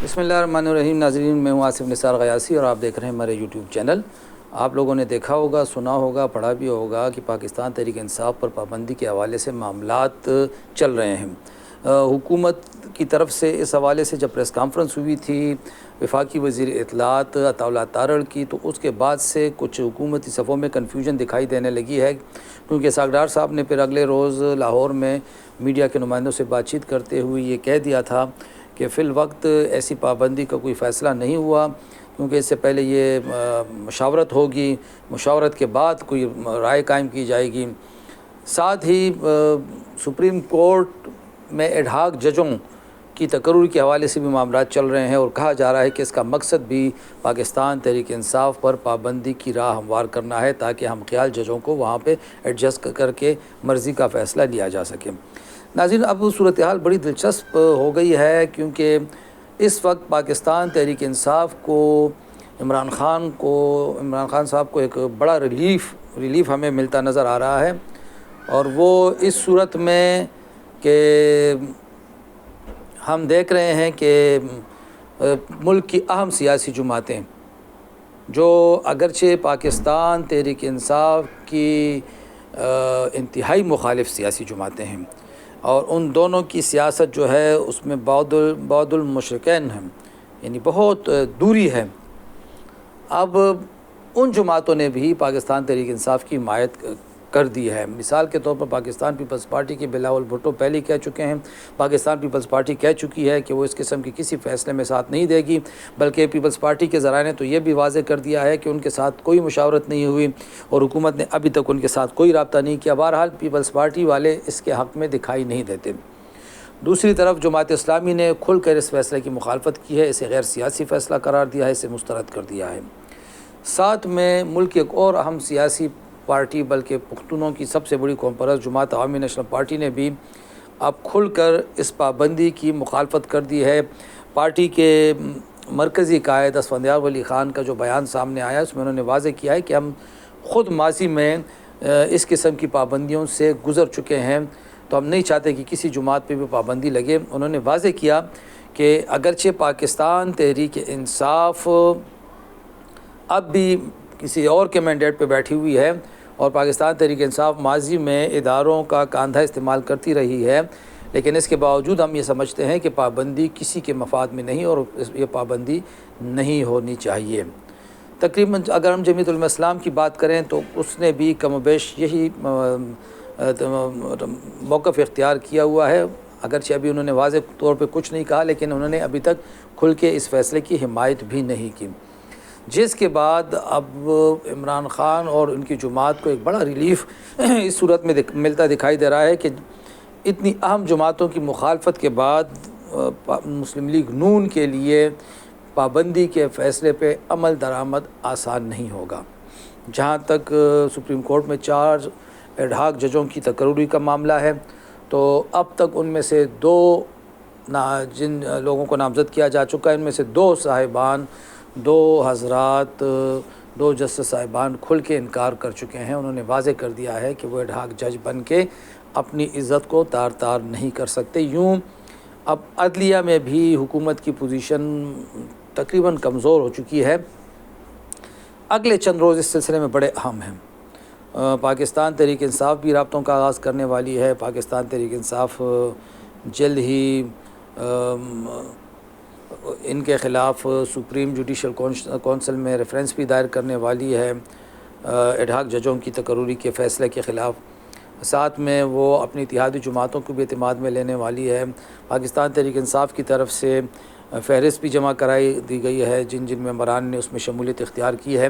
بسم اللہ الرحمن الرحیم۔ ناظرین، میں ہوں آصف نثار غیاثی اور آپ دیکھ رہے ہیں ہمارے یوٹیوب چینل۔ آپ لوگوں نے دیکھا ہوگا، سنا ہوگا، پڑھا بھی ہوگا کہ پاکستان تحریک انصاف پر پابندی کے حوالے سے معاملات چل رہے ہیں۔ حکومت کی طرف سے اس حوالے سے جب پریس کانفرنس ہوئی تھی وفاقی وزیر اطلاعات عطا اللہ تارڑ کی، تو اس کے بعد سے کچھ حکومتی صفوں میں کنفیوژن دکھائی دینے لگی ہے، کیونکہ اسحاق ڈار صاحب نے پھر اگلے روز لاہور میں میڈیا کے نمائندوں سے بات چیت کرتے ہوئے یہ کہہ دیا تھا کہ فی الوقت ایسی پابندی کا کوئی فیصلہ نہیں ہوا، کیونکہ اس سے پہلے یہ مشاورت ہوگی، مشاورت کے بعد کوئی رائے قائم کی جائے گی۔ ساتھ ہی سپریم کورٹ میں ایڈ ہاک ججوں کی تقرر کے حوالے سے بھی معاملات چل رہے ہیں، اور کہا جا رہا ہے کہ اس کا مقصد بھی پاکستان تحریک انصاف پر پابندی کی راہ ہموار کرنا ہے، تاکہ ہم خیال ججوں کو وہاں پہ ایڈجسٹ کر کے مرضی کا فیصلہ لیا جا سکے۔ ناظرین، اب صورتحال بڑی دلچسپ ہو گئی ہے، کیونکہ اس وقت پاکستان تحریک انصاف کو عمران خان صاحب کو ایک بڑا ریلیف ہمیں ملتا نظر آ رہا ہے، اور وہ اس صورت میں کہ ہم دیکھ رہے ہیں کہ ملک کی اہم سیاسی جماعتیں جو اگرچہ پاکستان تحریک انصاف کی انتہائی مخالف سیاسی جماعتیں ہیں، اور ان دونوں کی سیاست جو ہے اس میں بعد المشرکین ہیں، یعنی بہت دوری ہے۔ اب ان جماعتوں نے بھی پاکستان تحریک انصاف کی حمایت کر دی ہے۔ مثال کے طور پر پاکستان پیپلز پارٹی کے بلاول بھٹو پہلے کہہ چکے ہیں، پاکستان پیپلز پارٹی کہہ چکی ہے کہ وہ اس قسم کی کسی فیصلے میں ساتھ نہیں دے گی، بلکہ پیپلز پارٹی کے ذرائع نے تو یہ بھی واضح کر دیا ہے کہ ان کے ساتھ کوئی مشاورت نہیں ہوئی، اور حکومت نے ابھی تک ان کے ساتھ کوئی رابطہ نہیں کیا۔ بہرحال پیپلز پارٹی والے اس کے حق میں دکھائی نہیں دیتے۔ دوسری طرف جماعت اسلامی نے کھل کر اس فیصلے کی مخالفت کی ہے، اسے غیر سیاسی فیصلہ قرار دیا ہے، اسے مسترد کر دیا ہے۔ ساتھ میں ملک کی ایک اور اہم سیاسی پارٹی، بلکہ پختونوں کی سب سے بڑی قوم پرست جماعت عوامی نیشنل پارٹی نے بھی اب کھل کر اس پابندی کی مخالفت کر دی ہے۔ پارٹی کے مرکزی قائد اسفندیار ولی خان کا جو بیان سامنے آیا، اس میں انہوں نے واضح کیا ہے کہ ہم خود ماضی میں اس قسم کی پابندیوں سے گزر چکے ہیں، تو ہم نہیں چاہتے کہ کسی جماعت پہ بھی پابندی لگے۔ انہوں نے واضح کیا کہ اگرچہ پاکستان تحریک انصاف اب بھی کسی اور کے مینڈیٹ پہ بیٹھی ہوئی ہے، اور پاکستان تحریک انصاف ماضی میں اداروں کا کاندھا استعمال کرتی رہی ہے، لیکن اس کے باوجود ہم یہ سمجھتے ہیں کہ پابندی کسی کے مفاد میں نہیں، اور یہ پابندی نہیں ہونی چاہیے۔ تقریباً اگر ہم جمعیت علماء اسلام کی بات کریں تو اس نے بھی کم و بیش یہی موقف اختیار کیا ہوا ہے، اگرچہ ابھی انہوں نے واضح طور پہ کچھ نہیں کہا، لیکن انہوں نے ابھی تک کھل کے اس فیصلے کی حمایت بھی نہیں کی، جس کے بعد اب عمران خان اور ان کی جماعت کو ایک بڑا ریلیف اس صورت میں ملتا دکھائی دے رہا ہے کہ اتنی اہم جماعتوں کی مخالفت کے بعد مسلم لیگ نون کے لیے پابندی کے فیصلے پہ عمل درآمد آسان نہیں ہوگا۔ جہاں تک سپریم کورٹ میں 4 ایڈ ہاک ججوں کی تقرری کا معاملہ ہے، تو اب تک ان میں سے 2 جن لوگوں کو نامزد کیا جا چکا ہے، ان میں سے 2 صاحبان، 2 حضرات، 2 جسٹس صاحبان کھل کے انکار کر چکے ہیں۔ انہوں نے واضح کر دیا ہے کہ وہ ایڈ ہاک جج بن کے اپنی عزت کو تار نہیں کر سکتے۔ یوں اب عدلیہ میں بھی حکومت کی پوزیشن تقریباً کمزور ہو چکی ہے۔ اگلے چند روز اس سلسلے میں بڑے اہم ہیں۔ پاکستان تحریک انصاف بھی رابطوں کا آغاز کرنے والی ہے۔ پاکستان تحریک انصاف جلد ہی ان کے خلاف سپریم جوڈیشل کونسل میں ریفرنس بھی دائر کرنے والی ہے ایڈ ہاک ججوں کی تقرری کے فیصلے کے خلاف۔ ساتھ میں وہ اپنی اتحادی جماعتوں کو بھی اعتماد میں لینے والی ہے۔ پاکستان تحریک انصاف کی طرف سے فہرست بھی جمع کرائی دی گئی ہے، جن ممبران نے اس میں شمولیت اختیار کی ہے۔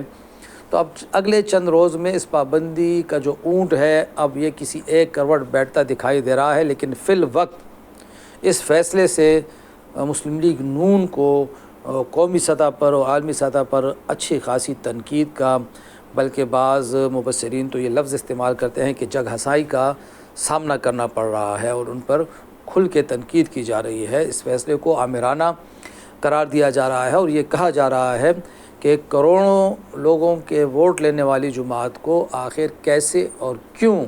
تو اب اگلے چند روز میں اس پابندی کا جو اونٹ ہے، اب یہ کسی ایک کروٹ بیٹھتا دکھائی دے رہا ہے، لیکن فی الوقت اس فیصلے سے مسلم لیگ نون کو قومی سطح پر اور عالمی سطح پر اچھی خاصی تنقید کا، بلکہ بعض مبصرین تو یہ لفظ استعمال کرتے ہیں کہ جگ ہنسائی کا سامنا کرنا پڑ رہا ہے، اور ان پر کھل کے تنقید کی جا رہی ہے۔ اس فیصلے کو آمرانہ قرار دیا جا رہا ہے، اور یہ کہا جا رہا ہے کہ کروڑوں لوگوں کے ووٹ لینے والی جماعت کو آخر کیسے اور کیوں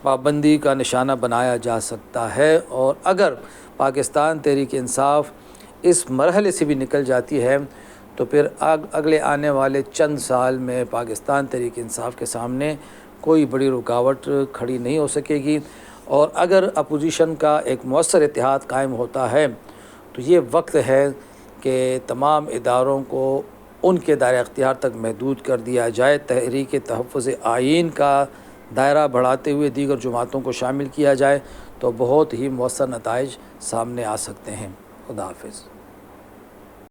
پابندی کا نشانہ بنایا جا سکتا ہے، اور اگر پاکستان تحریک انصاف اس مرحلے سے بھی نکل جاتی ہے تو پھر اگلے آنے والے چند سال میں پاکستان تحریک انصاف کے سامنے کوئی بڑی رکاوٹ کھڑی نہیں ہو سکے گی، اور اگر اپوزیشن کا ایک مؤثر اتحاد قائم ہوتا ہے تو یہ وقت ہے کہ تمام اداروں کو ان کے دائرہ اختیار تک محدود کر دیا جائے، تحریک تحفظ آئین کا دائرہ بڑھاتے ہوئے دیگر جماعتوں کو شامل کیا جائے تو بہت ہی مؤثر نتائج سامنے آ سکتے ہیں۔ خدا حافظ۔